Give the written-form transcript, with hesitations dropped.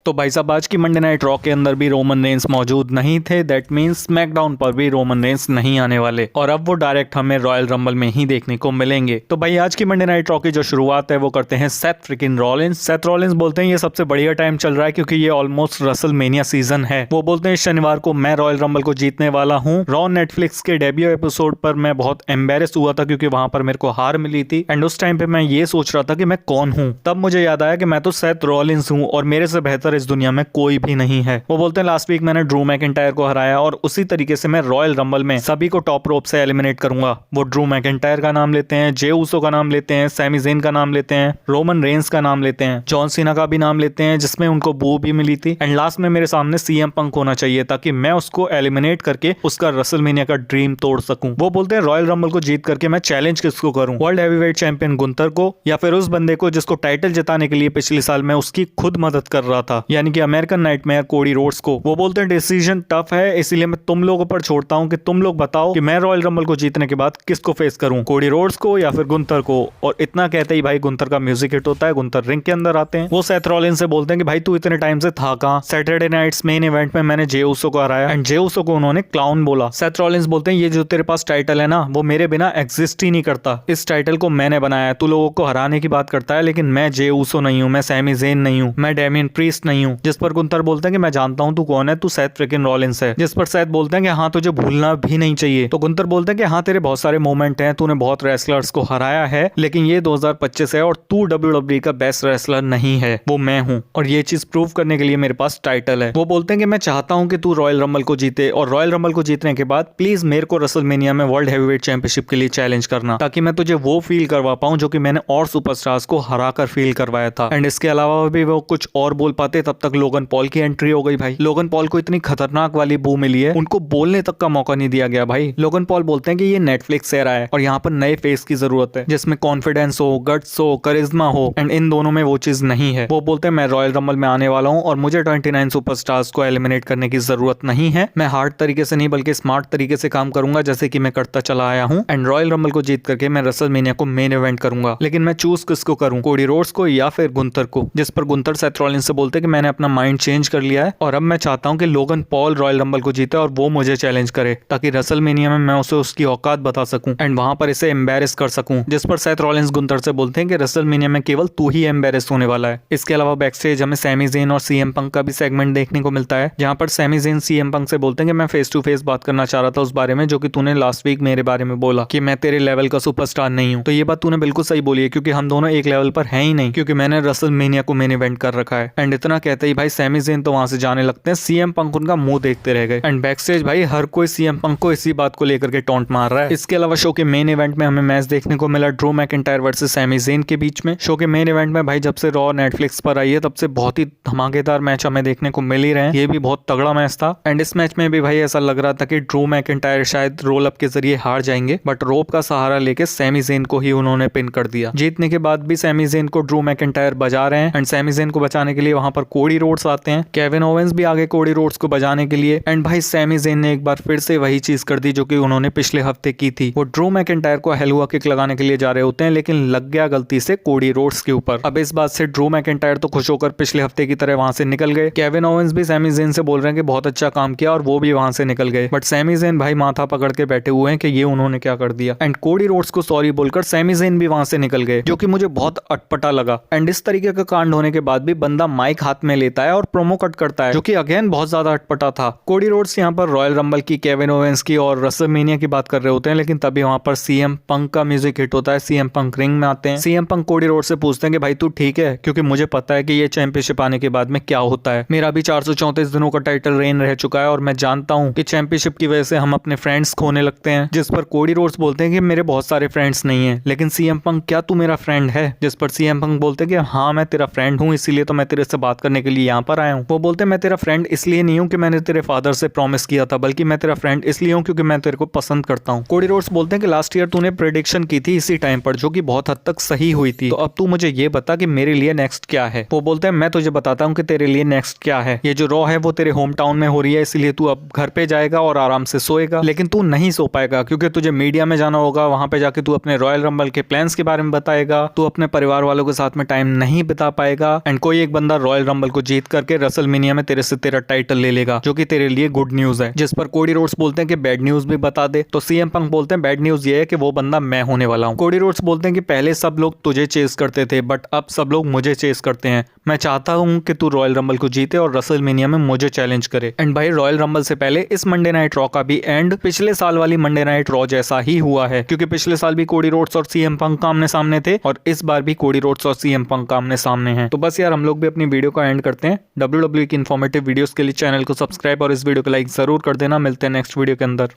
तो भाई साहब आज की मंडे नाइट रॉ के अंदर भी रोमन रेंस मौजूद नहीं थे। दैट मींस स्मैकडाउन पर भी रोमन रेंस नहीं आने वाले और अब वो डायरेक्ट हमें रॉयल रंबल में ही देखने को मिलेंगे। तो भाई आज की मंडे नाइट रॉ की जो शुरुआत है वो करते हैं Seth freaking Rollins. Seth Rollins बोलते हैं ये सबसे बढ़िया टाइम चल रहा है क्योंकि ये ऑलमोस्ट रसलमेनिया सीजन है। वो बोलते हैं शनिवार को मैं रॉयल रंबल को जीतने वाला हूँ। रॉ नेटफ्लिक्स के डेब्यू एपिसोड पर मैं बहुत एम्बेरस हुआ था क्योंकि वहां पर मेरे को हार मिली थी एंड उस टाइम पे मैं ये सोच रहा था कि मैं कौन हूँ। तब मुझे याद आया कि मैं तो सेथ रॉलिंस हूँ और मेरे से बेहतर इस दुनिया में कोई भी नहीं है। वो बोलते हैं लास्ट वीक मैंने ड्रू मैकिंटायर को हराया और उसी तरीके से मैं रॉयल रंबल में सभी को टॉप रोप से एलिमिनेट करूंगा। वो ड्रू मैकिंटायर का नाम लेते हैं, जे ऊसो का नाम लेते हैं, सैमी ज़ेन का नाम लेते हैं, रोमन रेंस का नाम लेते हैं, जॉन सीना का भी नाम लेते हैं जिसमें उनको बू भी मिली थी एंड लास्ट में मेरे सामने सीएम पंक होना चाहिए ताकि मैं उसको एलिमिनेट करके उसका रसलमेनिया का ड्रीम तोड़ सकूं। वो बोलते हैं रॉयल रंबल को जीत करके मैं चैलेंज किसको करूं, वर्ल्ड हैवीवेट चैंपियन गुंथर को या फिर उस बंदे को जिसको टाइटल जिताने के लिए पिछले साल मैं उसकी खुद मदद कर रहा था, यानी कि अमेरिकन नाइटमेयर कोडी रोड्स को। वो बोलते हैं डिसीजन टफ है इसलिए मैं तुम लोगों पर छोड़ता हूं कि तुम लोग बताओ कि मैं रॉयल रंबल को जीतने के बाद किसको फेस करूं, कोडी रोड्स को या फिर गुंथर को। और इतना कहते ही भाई गुंथर का म्यूजिक हिट होता है, गुंथर रिंग के अंदर आते हैं। वो सेथ रॉलिंस से बोलते हैं कि भाई तू इतने टाइम से था कहां। सैटरडे नाइट्स मेन इवेंट में मैंने जे ऊसो को हराया एंड जे ऊसो को उन्होंने क्लाउन बोला। सेथ रॉलिंस बोलते हैं ये जो तेरे पास टाइटल है ना वो मेरे बिना एग्जिस्ट ही नहीं करता, इस टाइटल को मैंने बनाया है। तू लोगों को हराने की बात करता है लेकिन मैं जे ऊसो नहीं हूँ, मैं सैमी ज़ेन नहीं हूँ, मैं डेमियन प्रीस्ट नहीं हूँ। जिस पर गुंथर बोलते हैं कि मैं जानता हूँ तू कौन है, तू सेथ फ्रिकिन रॉलिंस है। जिस पर सेथ बोलते हैं कि हाँ तुझे भूलना भी नहीं चाहिए। तो गुंथर बोलते हैं कि हाँ तेरे बहुत सारे मोमेंट हैं, तूने बहुत रेसलर्स को हराया है लेकिन ये 2025 है और तू WWE का बेस्ट रेसलर नहीं है, वो मैं हूँ और ये चीज प्रूव करने के लिए मेरे पास टाइटल है। वो बोलते हैं कि मैं चाहता हूँ कि तू रॉयल रंबल को जीते और रॉयल रंबल को जीतने के बाद प्लीज मेरे को रसलमेनिया में वर्ल्ड हैवीवेट चैंपियनशिप के लिए चैलेंज करना ताकि मैं तुझे वो फील करवा पाऊं जो कि मैंने और सुपरस्टार्स को हरा कर फील करवाया था। एंड इसके अलावा भी वो कुछ और बोल पाते तब तक लोगन पॉल की एंट्री हो गई। भाई लोगन पॉल को इतनी खतरनाक वाली बू मिली है, उनको बोलने तक का मौका नहीं दिया गया। भाई लोगन पॉल बोलते हैं कि ये नेटफ्लिक्स एरा है और यहाँ पर नए फेस की जरूरत है जिसमें कॉन्फिडेंस हो, गट्स हो, करिश्मा हो एंड इन दोनों में वो चीज नहीं है। वो बोलते हैं मैं रॉयल रंबल में आने वाला हूँ और मुझे 29 सुपरस्टार्स को एलिमिनेट करने की जरूरत नहीं है। मैं हार्ड तरीके से नहीं बल्कि स्मार्ट तरीके से काम करूंगा जैसे कि मैं करता चला आया हूँ एंड रॉयल रंबल को जीत करके मैं रसलमेनिया को मेन इवेंट करूंगा। लेकिन मैं चूज किसको करूं, कोडी रोड्स को या फिर गुंथर को। जिस पर गुंथर सेथ रॉलिंस से बोलते हैं कि मैंने अपना माइंड चेंज कर लिया है और अब मैं चाहता हूं कि लोगन पॉल रॉयल रंबल को जीते और वो मुझे चैलेंज करे ताकि रसलमेनिया में मैं उसे उसकी औकात बता सकूं एंड वहां पर इसे एम्बेरस कर सकूं। जिस पर सेथ रॉलिंस गुंथर से बोलते हैं कि रसलमेनिया में केवल तू ही एम्बेरस होने वाला है। इसके अलावा बैकस्टेज हमें सैमी ज़ेन और सीएम पंक का भी सेगमेंट देखने को मिलता है जहां पर सैमी ज़ेन सीएम पंक से बोलते हैं कि मैं फेस टू फेस बात करना चाह रहा था उस बारे में जो कि तूने लास्ट वीक मेरे बारे में बोला कि मैं तेरे लेवल का सुपरस्टार नहीं हूं। तो ये बात तूने बिल्कुल सही बोली है क्योंकि हम दोनों एक लेवल पर हैं ही नहीं क्योंकि मैंने रसलमेनिया को मेन इवेंट कर रखा है। एंड इतना कहते ही भाई सैमी ज़ेन तो वहां से जाने लगते हैं, सीएम पंक उनका मुंह देखते रह गए एंड बैकस्टेज भाई हर कोई सीएम पंक को इसी बात को लेकर के टॉन्ट मार रहा है। इसके अलावा शो के मेन इवेंट में हमें मैच देखने को मिला Drew McIntyre versus Sami Zayn के बीच में। शो के मेन इवेंट में भाई जब से रॉ नेटफ्लिक्स पर आई है तब से बहुत ही धमाकेदार मैच हमें देखने को मिल ही रहे हैं। ये भी बहुत तगड़ा मैच था एंड इस मैच में भी भाई ऐसा लग रहा था कि ड्रू मैकिंटायर शायद रोल अप के जरिए हार जाएंगे बट रोप का सहारा लेके सैमी ज़ेन को ही उन्होंने पिन कर दिया। जीतने के बाद भी सैमी ज़ेन को ड्रू मैकिंटायर बजा रहे हैं एंड सैमी ज़ेन को बचाने के लिए वहां पर कोडी रोड्स आते हैं। केविन ओवेंस भी आगे कोडी रोड्स को बजाने के लिए एंड भाई सैमी ज़ेन ने एक बार फिर से वही चीज कर दी जो कि उन्होंने पिछले हफ्ते की थी। वो ड्रू मैकिंटायर को हेलुआ किक लगाने के लिए जा रहे होते हैं लेकिन लग गया गलती से कोडी रोड्स के ऊपर। अब इस बात से ड्रू मैकिंटायर तो खुश होकर पिछले हफ्ते की तरह वहां से निकल गए। केविन ओवेंस भी सैमी ज़ेन से बोल रहे हैं कि बहुत अच्छा काम किया और वो भी वहां से निकल गए बट सैमी ज़ेन भाई माथा पकड़ के बैठे हुए हैं कि ये उन्होंने क्या कर दिया एंड कोडी रोड्स को सॉरी बोलकर सैमी ज़ेन भी वहां से निकल गए जो कि मुझे बहुत अटपटा लगा। एंड इस तरीके का कांड होने के बाद भी बंदा माइक हाथ में लेता है और प्रोमो कट करता है जो कि अगेन बहुत ज्यादा अटपटा था। कोडी रोड्स यहाँ पर रॉयल रंबल की, केविन ओवेंस की और रसलमेनिया की बात कर रहे होते हैं लेकिन तभी वहां पर सीएम पंक का म्यूजिक हिट होता है। सीएम पंक रिंग में आते हैं। सीएम पंक कोडी रोड्स से पूछते हैं कि भाई तू ठीक है क्योंकि मुझे पता है कि ये चैंपियनशिप आने के बाद में क्या होता है। मेरा भी 434 दिनों का टाइटल रेन रह चुका है और मैं जानता हूँ कि चैंपियनशिप की वजह से हम अपने फ्रेंड्स खोने लगते हैं। जिस पर कोडी रोड्स बोलते हैं कि मेरे बहुत सारे फ्रेंड्स नहीं है लेकिन सीएम पंक क्या तू मेरा फ्रेंड है। जिस पर सीएम पंक बोलते हैं कि हाँ मैं तेरा फ्रेंड हूँ इसीलिए तो मैं तेरे से बात करने के लिए यहाँ पर आया हूँ। वो बोलते हैं मैं तेरा फ्रेंड इसलिए नहीं हूँ कि मैंने तेरे फादर से प्रॉमिस किया था बल्कि मैं तेरा फ्रेंड इसलिए हूँ क्योंकि मैं तेरे को पसंद करता हूँ। कोडी रोड्स बोलते हैं कि लास्ट ईयर तूने प्रेडिक्शन की थी इसी टाइम पर जो कि बहुत हद तक सही हुई थी, तो अब तू मुझे ये बता कि मेरे लिए नेक्स्ट क्या है। वो बोलते हैं मैं तुझे बताता हूँ कि तेरे लिए नेक्स्ट क्या है। ये जो रॉ है वो तेरे होम टाउन में हो रही है इसलिए तू अब घर पे जाएगा और आराम से सोएगा लेकिन तू नहीं सो पाएगा क्योंकि तुझे मीडिया में जाना होगा। वहां पे जाके तू अपने रॉयल रंबल के प्लान्स के बारे में बताएगा, तू अपने परिवार वालों के साथ में टाइम नहीं बिता पाएगा एंड कोई एक बंदा रॉयल रंबल को जीत करके रेसलमेनिया में तेरे से तेरा टाइटल ले लेगा, जो कि तेरे लिए गुड न्यूज है। जिस पर कोडी रोड्स बोलते हैं कि बैड न्यूज भी बता दे। तो सीएम पंक बोलते हैं बैड न्यूज ये है कि वो बंदा मैं होने वाला हूँ। कोडी रोड्स बोलते हैं कि पहले सब लोग तुझे चेस करते थे बट अब सब लोग मुझे चेस करते हैं। मैं चाहता हूँ कि तू रॉयल रंबल को जीते और रेसलमेनिया में मुझे चैलेंज करे। एंड भाई रॉयल रंबल से पहले इस मंडे नाइट रॉ का भी एंड पिछले साल वाली मंडे नाइट रॉ जैसा ही हुआ है, क्योंकि पिछले साल भी कोडी रोड्स और सीएम पंक आमने सामने थे और इस बार भी कोडी रोड्स और सीएम पंक आमने सामने हैं। तो बस यार हम लोग भी अपनी वीडियो का एंड करते हैं। WWE की इन्फॉर्मेटिव वीडियोस के लिए चैनल को सब्सक्राइब और इस वीडियो को लाइक जरूर कर देना। मिलते हैं नेक्स्ट वीडियो के अंदर।